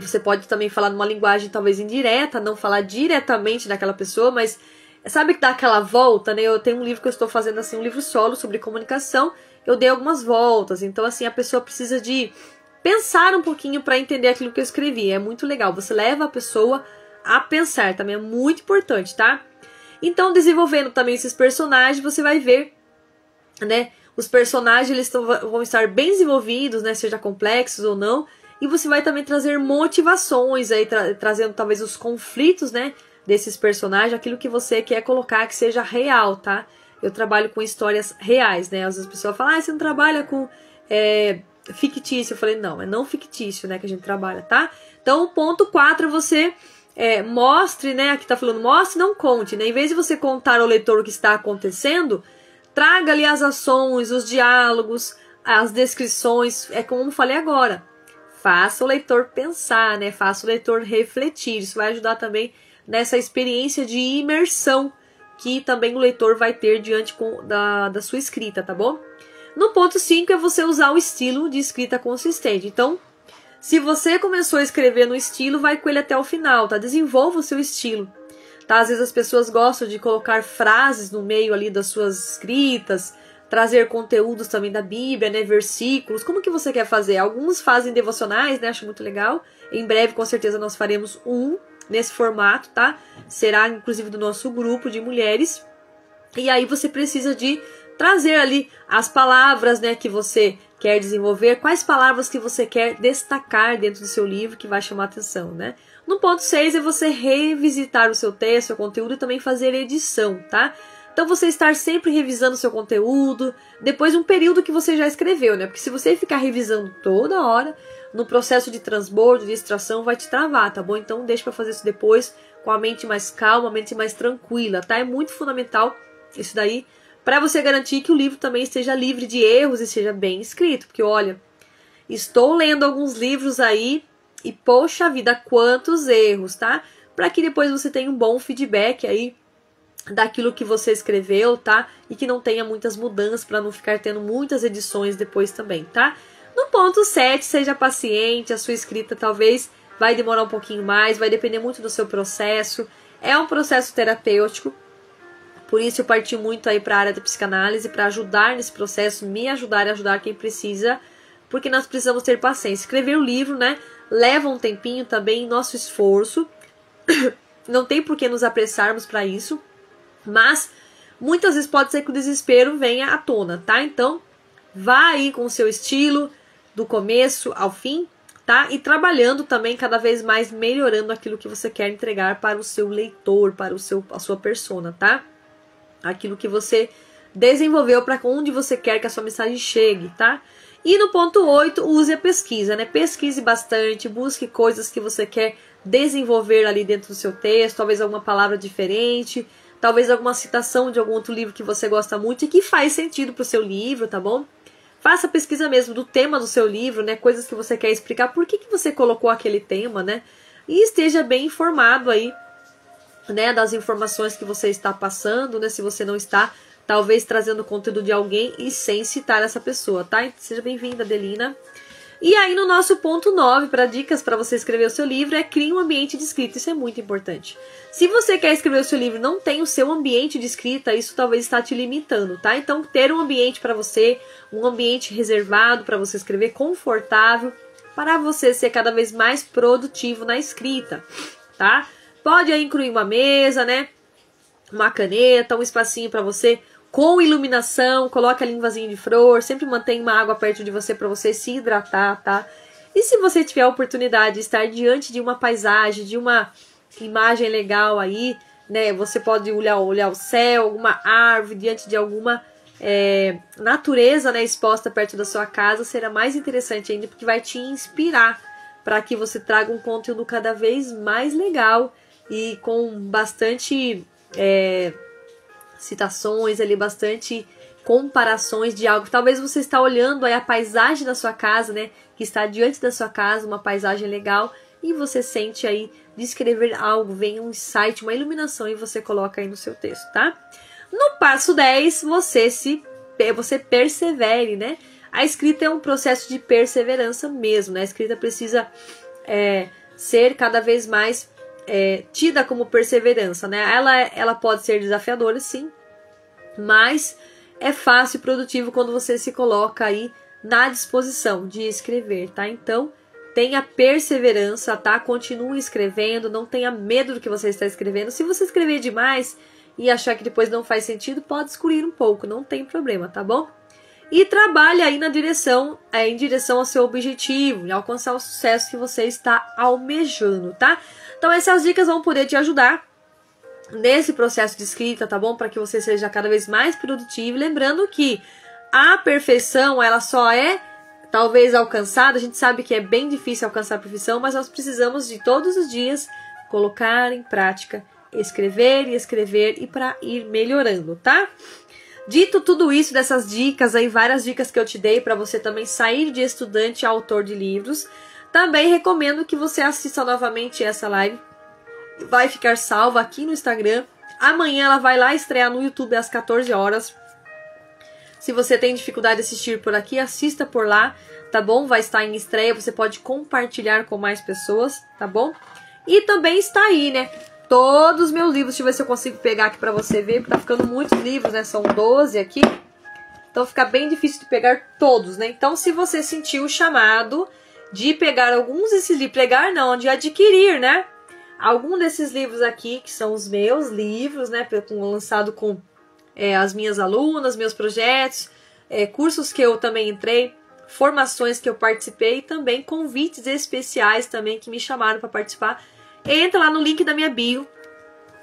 Você pode também falar numa linguagem talvez indireta, não falar diretamente daquela pessoa, mas sabe que dá aquela volta, né? Eu tenho um livro que eu estou fazendo assim, um livro solo sobre comunicação, eu dei algumas voltas, então assim, a pessoa precisa de pensar um pouquinho para entender aquilo que eu escrevi, é muito legal, você leva a pessoa a pensar, também é muito importante, tá? Então, desenvolvendo também esses personagens, você vai ver, né? Os personagens, eles vão estar bem desenvolvidos, né? Seja complexos ou não, e você vai também trazer motivações aí, trazendo talvez os conflitos, né? Desses personagens, aquilo que você quer colocar que seja real, tá? Eu trabalho com histórias reais, né? Às vezes a pessoa fala, você não trabalha com fictício. Eu falei, não, é não fictício, né, que a gente trabalha, tá? Então, o ponto 4 é você mostre, né, aqui tá falando, mostre, não conte, né? Em vez de você contar ao leitor o que está acontecendo, traga ali as ações, os diálogos, as descrições, como eu falei agora. Faça o leitor pensar, né? Faça o leitor refletir. Isso vai ajudar também nessa experiência de imersão que também o leitor vai ter diante da sua escrita, tá bom? No ponto 5 é você usar o estilo de escrita consistente. Então, se você começou a escrever no estilo, vai com ele até o final, tá? Desenvolva o seu estilo, tá? Às vezes as pessoas gostam de colocar frases no meio ali das suas escritas, trazer conteúdos também da Bíblia, né? Versículos. Como que você quer fazer? Alguns fazem devocionais, né? Acho muito legal. Em breve, com certeza, nós faremos nesse formato, tá? Será inclusive do nosso grupo de mulheres. E aí você precisa de trazer ali as palavras, né, que você quer desenvolver, quais palavras que você quer destacar dentro do seu livro que vai chamar atenção, né? No ponto 6 é você revisitar o seu texto, o conteúdo e também fazer edição, tá? Então você estar sempre revisando o seu conteúdo, depois de um período que você já escreveu, né? Porque se você ficar revisando toda hora, no processo de transbordo, de extração, vai te travar, tá bom? Então deixa pra fazer isso depois, com a mente mais calma, a mente mais tranquila, tá? É muito fundamental isso daí, para você garantir que o livro também esteja livre de erros e seja bem escrito. Porque, olha, estou lendo alguns livros aí e, poxa vida, quantos erros, tá? Para que depois você tenha um bom feedback aí daquilo que você escreveu, tá? E que não tenha muitas mudanças, para não ficar tendo muitas edições depois também, tá? No ponto 7, seja paciente, a sua escrita talvez vai demorar um pouquinho mais, vai depender muito do seu processo. É um processo terapêutico. Por isso eu parti muito aí para a área da psicanálise, para ajudar nesse processo, me ajudar e ajudar quem precisa, porque nós precisamos ter paciência. Escrever o livro, né, leva um tempinho também, nosso esforço. Não tem por que nos apressarmos para isso, mas muitas vezes pode ser que o desespero venha à tona, tá? Então, vá aí com o seu estilo, do começo ao fim, tá? E trabalhando também cada vez mais, melhorando aquilo que você quer entregar para o seu leitor, para a sua persona, tá? Aquilo que você desenvolveu para onde você quer que a sua mensagem chegue, tá? E no ponto 8, use a pesquisa, né? Pesquise bastante, busque coisas que você quer desenvolver ali dentro do seu texto, talvez alguma palavra diferente, talvez alguma citação de algum outro livro que você gosta muito e que faz sentido para o seu livro, tá bom? Faça pesquisa mesmo do tema do seu livro, né? Coisas que você quer explicar, por que você colocou aquele tema, né? E esteja bem informado aí, né? Das informações que você está passando, né? Se você não está, talvez trazendo conteúdo de alguém e sem citar essa pessoa, tá? Seja bem-vinda, Adelina. E aí no nosso ponto 9, para dicas para você escrever o seu livro, é crie um ambiente de escrita. Isso é muito importante. Se você quer escrever o seu livro e não tem o seu ambiente de escrita, isso talvez está te limitando, tá? Então ter um ambiente para você, um ambiente reservado para você escrever, confortável, para você ser cada vez mais produtivo na escrita, tá? Pode aí incluir uma mesa, né? Uma caneta, um espacinho para você com iluminação, coloque ali um vasinho de flor, sempre mantenha uma água perto de você para você se hidratar, tá? E se você tiver a oportunidade de estar diante de uma paisagem, de uma imagem legal aí, né? Você pode olhar o céu, alguma árvore, diante de alguma natureza, né, exposta perto da sua casa, será mais interessante ainda, porque vai te inspirar para que você traga um conteúdo cada vez mais legal e com bastante citações ali, bastante comparações de algo. Talvez você está olhando aí a paisagem da sua casa, né, que está diante da sua casa, uma paisagem legal, e você sente aí de escrever algo, vem um insight, uma iluminação e você coloca aí no seu texto, tá? No passo 10, você persevere, né? A escrita é um processo de perseverança mesmo, né? A escrita precisa ser cada vez mais tida como perseverança, né? Ela pode ser desafiadora, sim, mas é fácil e produtivo quando você se coloca aí na disposição de escrever, tá? Então, tenha perseverança, tá? Continue escrevendo, não tenha medo do que você está escrevendo. Se você escrever demais e achar que depois não faz sentido, pode excluir um pouco, não tem problema, tá bom? E trabalhe aí em direção ao seu objetivo, em alcançar o sucesso que você está almejando, tá? Então essas dicas vão poder te ajudar nesse processo de escrita, tá bom? Para que você seja cada vez mais produtivo. Lembrando que a perfeição, ela só é talvez alcançada, a gente sabe que é bem difícil alcançar a perfeição, mas nós precisamos de todos os dias colocar em prática, escrever e para ir melhorando, tá? Dito tudo isso, dessas dicas aí, várias dicas que eu te dei para você também sair de estudante a autor de livros, também recomendo que você assista novamente essa live. Vai ficar salva aqui no Instagram. Amanhã ela vai lá estrear no YouTube às 14 horas. Se você tem dificuldade de assistir por aqui, assista por lá, tá bom? Vai estar em estreia, você pode compartilhar com mais pessoas, tá bom? E também está aí, né? Todos os meus livros, deixa eu ver se eu consigo pegar aqui pra você ver, porque tá ficando muitos livros, né? São 12 aqui. Então fica bem difícil de pegar todos, né? Então se você sentiu o chamado de pegar alguns desses livros, de adquirir, né? Algum desses livros aqui, que são os meus livros, né? Lançado com as minhas alunas, meus projetos, cursos que eu também entrei, formações que eu participei e também convites especiais também que me chamaram para participar. Entra lá no link da minha bio,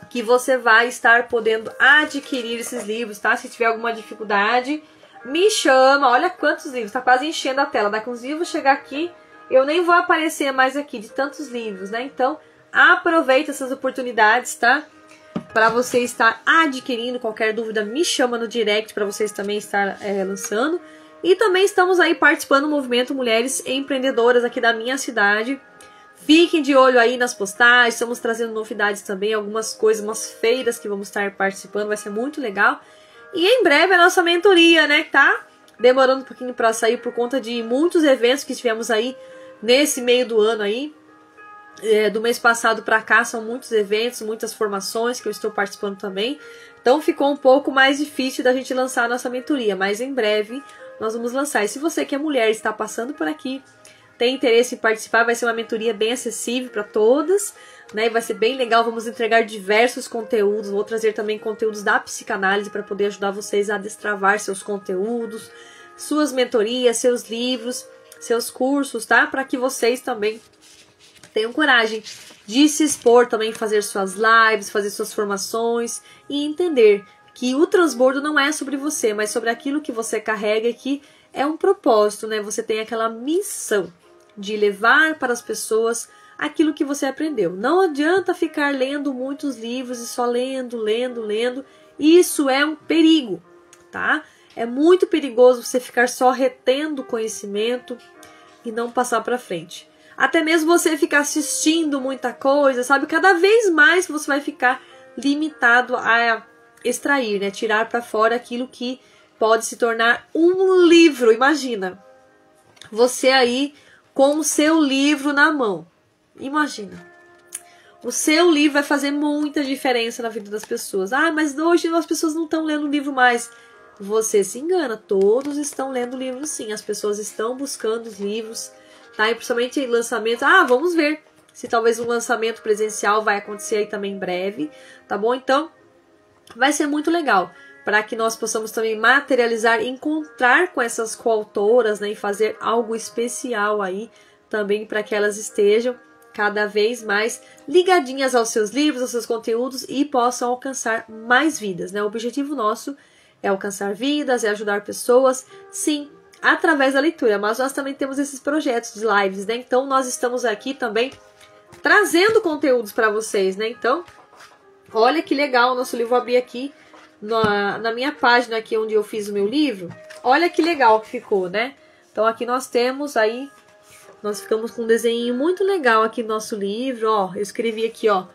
que você vai estar podendo adquirir esses livros, tá? Se tiver alguma dificuldade, me chama. Olha quantos livros, tá quase enchendo a tela. Daqui uns livros chegar aqui, eu nem vou aparecer mais aqui, de tantos livros, né? Então, aproveita essas oportunidades, tá? Para você estar adquirindo. Qualquer dúvida, me chama no direct para vocês também estar lançando. E também estamos aí participando do movimento Mulheres Empreendedoras aqui da minha cidade. Fiquem de olho aí nas postagens, estamos trazendo novidades também, algumas coisas, umas feiras que vamos estar participando, vai ser muito legal. E em breve a nossa mentoria, né, tá demorando um pouquinho para sair por conta de muitos eventos que tivemos aí nesse meio do ano aí. Do mês passado para cá são muitos eventos, muitas formações que eu estou participando também. Então ficou um pouco mais difícil da gente lançar a nossa mentoria, mas em breve nós vamos lançar. E se você que é mulher está passando por aqui, tem interesse em participar, vai ser uma mentoria bem acessível para todas, né? Vai ser bem legal, vamos entregar diversos conteúdos, vou trazer também conteúdos da psicanálise para poder ajudar vocês a destravar seus conteúdos, suas mentorias, seus livros, seus cursos, tá? Para que vocês também tenham coragem de se expor também, fazer suas lives, fazer suas formações e entender que o transbordo não é sobre você, mas sobre aquilo que você carrega e que é um propósito, né? Você tem aquela missão de levar para as pessoas aquilo que você aprendeu. Não adianta ficar lendo muitos livros e só lendo. Isso é um perigo, tá? É muito perigoso você ficar só retendo conhecimento e não passar para frente. Até mesmo você ficar assistindo muita coisa, sabe? Cada vez mais você vai ficar limitado a extrair, né? Tirar para fora aquilo que pode se tornar um livro. Imagina, você aí com o seu livro na mão. Imagina. O seu livro vai fazer muita diferença na vida das pessoas. Ah, mas hoje as pessoas não estão lendo livro mais. Você se engana. Todos estão lendo livros sim. As pessoas estão buscando os livros. Tá? E principalmente em lançamentos. Ah, vamos ver se talvez um lançamento presencial vai acontecer aí também em breve. Tá bom? Então, vai ser muito legal. Para que nós possamos também materializar, encontrar com essas coautoras, né, e fazer algo especial aí também para que elas estejam cada vez mais ligadinhas aos seus livros, aos seus conteúdos e possam alcançar mais vidas, né? O objetivo nosso é alcançar vidas, é ajudar pessoas, sim, através da leitura, mas nós também temos esses projetos de lives, né? Então nós estamos aqui também trazendo conteúdos para vocês, né? Então, olha que legal o nosso livro. Vou abrir aqui na minha página aqui onde eu fiz o meu livro. Olha que legal que ficou, né? Então aqui nós temos aí, nós ficamos com um desenho muito legal aqui no nosso livro, ó. Eu escrevi aqui, ó,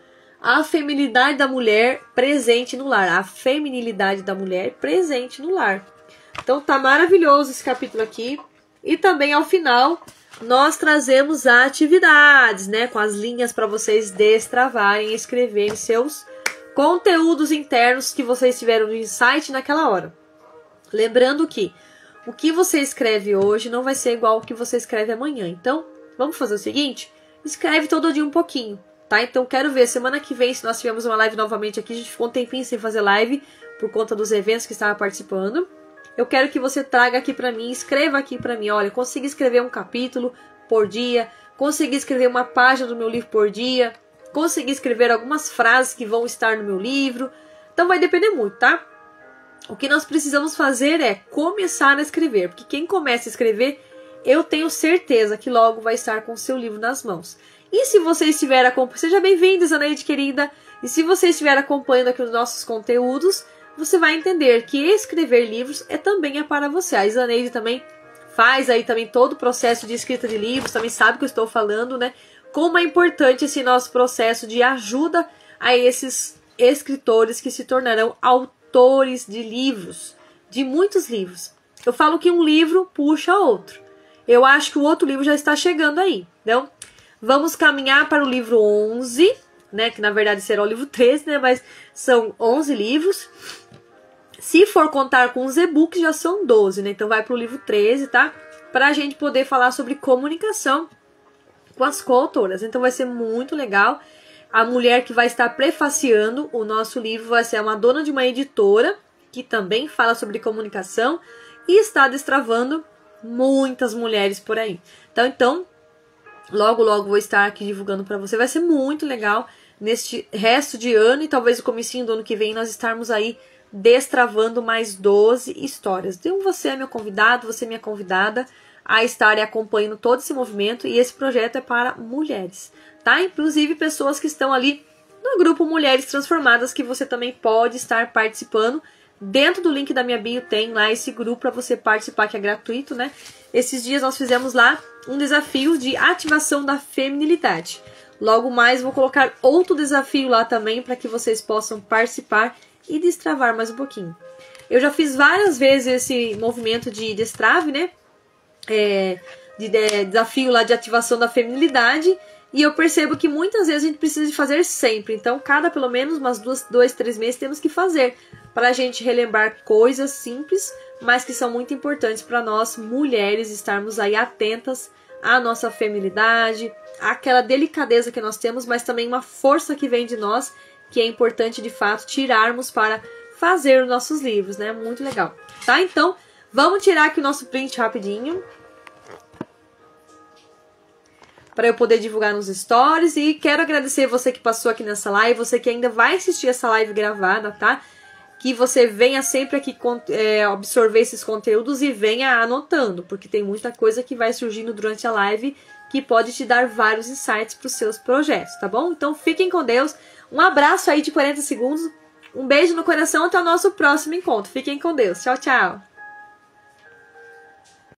a feminilidade da mulher presente no lar. A feminilidade da mulher presente no lar. Então tá maravilhoso esse capítulo aqui. E também ao final nós trazemos atividades, né? Com as linhas para vocês destravarem e escreverem seus conteúdos internos que vocês tiveram no insight naquela hora. Lembrando que o que você escreve hoje não vai ser igual ao que você escreve amanhã. Então, vamos fazer o seguinte? Escreve todo dia um pouquinho, tá? Então, quero ver, semana que vem, se nós tivermos uma live novamente aqui, a gente ficou um tempinho sem fazer live por conta dos eventos que estava participando. Eu quero que você traga aqui pra mim, escreva aqui pra mim, olha, consegui escrever um capítulo por dia, consegui escrever uma página do meu livro por dia, consegui escrever algumas frases que vão estar no meu livro. Então vai depender muito, tá? O que nós precisamos fazer é começar a escrever. Porque quem começa a escrever, eu tenho certeza que logo vai estar com o seu livro nas mãos. E se você estiver acompanhando... Seja bem-vinda, Zaneide querida. E se você estiver acompanhando aqui os nossos conteúdos, você vai entender que escrever livros também é para você. A Zaneide também faz aí também todo o processo de escrita de livros. Também sabe o que eu estou falando, né? Como é importante esse nosso processo de ajuda a esses escritores que se tornarão autores de livros, de muitos livros. Eu falo que um livro puxa outro. Eu acho que o outro livro já está chegando aí. Então, vamos caminhar para o livro 11, né? Que na verdade será o livro 13, né? Mas são 11 livros. Se for contar com os e-books, já são 12, né? Então vai para o livro 13, tá? Para a gente poder falar sobre comunicação com as coautoras. Então vai ser muito legal. A mulher que vai estar prefaciando o nosso livro vai ser uma dona de uma editora que também fala sobre comunicação e está destravando muitas mulheres por aí. Então logo vou estar aqui divulgando para você. Vai ser muito legal neste resto de ano e talvez o comecinho do ano que vem nós estarmos aí destravando mais 12 histórias. Então você é meu convidado, você é minha convidada a estar acompanhando todo esse movimento, e esse projeto é para mulheres, tá? Inclusive pessoas que estão ali no grupo Mulheres Transformadas, que você também pode estar participando. Dentro do link da minha bio tem lá esse grupo para você participar, que é gratuito, né? Esses dias nós fizemos lá um desafio de ativação da feminilidade. Logo mais vou colocar outro desafio lá também para que vocês possam participar e destravar mais um pouquinho. Eu já fiz várias vezes esse movimento de destrave, né? Desafio lá de ativação da feminilidade, E eu percebo que muitas vezes a gente precisa de fazer sempre. Então, cada pelo menos umas 2, 3 meses temos que fazer para a gente relembrar coisas simples, mas que são muito importantes para nós mulheres estarmos aí atentas à nossa feminilidade, àquela delicadeza que nós temos, mas também uma força que vem de nós, que é importante de fato tirarmos para fazer os nossos livros, né? Muito legal, tá? Então, vamos tirar aqui o nosso print rapidinho, para eu poder divulgar nos stories. E quero agradecer você que passou aqui nessa live, você que ainda vai assistir essa live gravada, tá? Que você venha sempre aqui absorver esses conteúdos e venha anotando, porque tem muita coisa que vai surgindo durante a live que pode te dar vários insights para os seus projetos, tá bom? Então fiquem com Deus, um abraço aí de 40 segundos, um beijo no coração, até o nosso próximo encontro. Fiquem com Deus, tchau, tchau!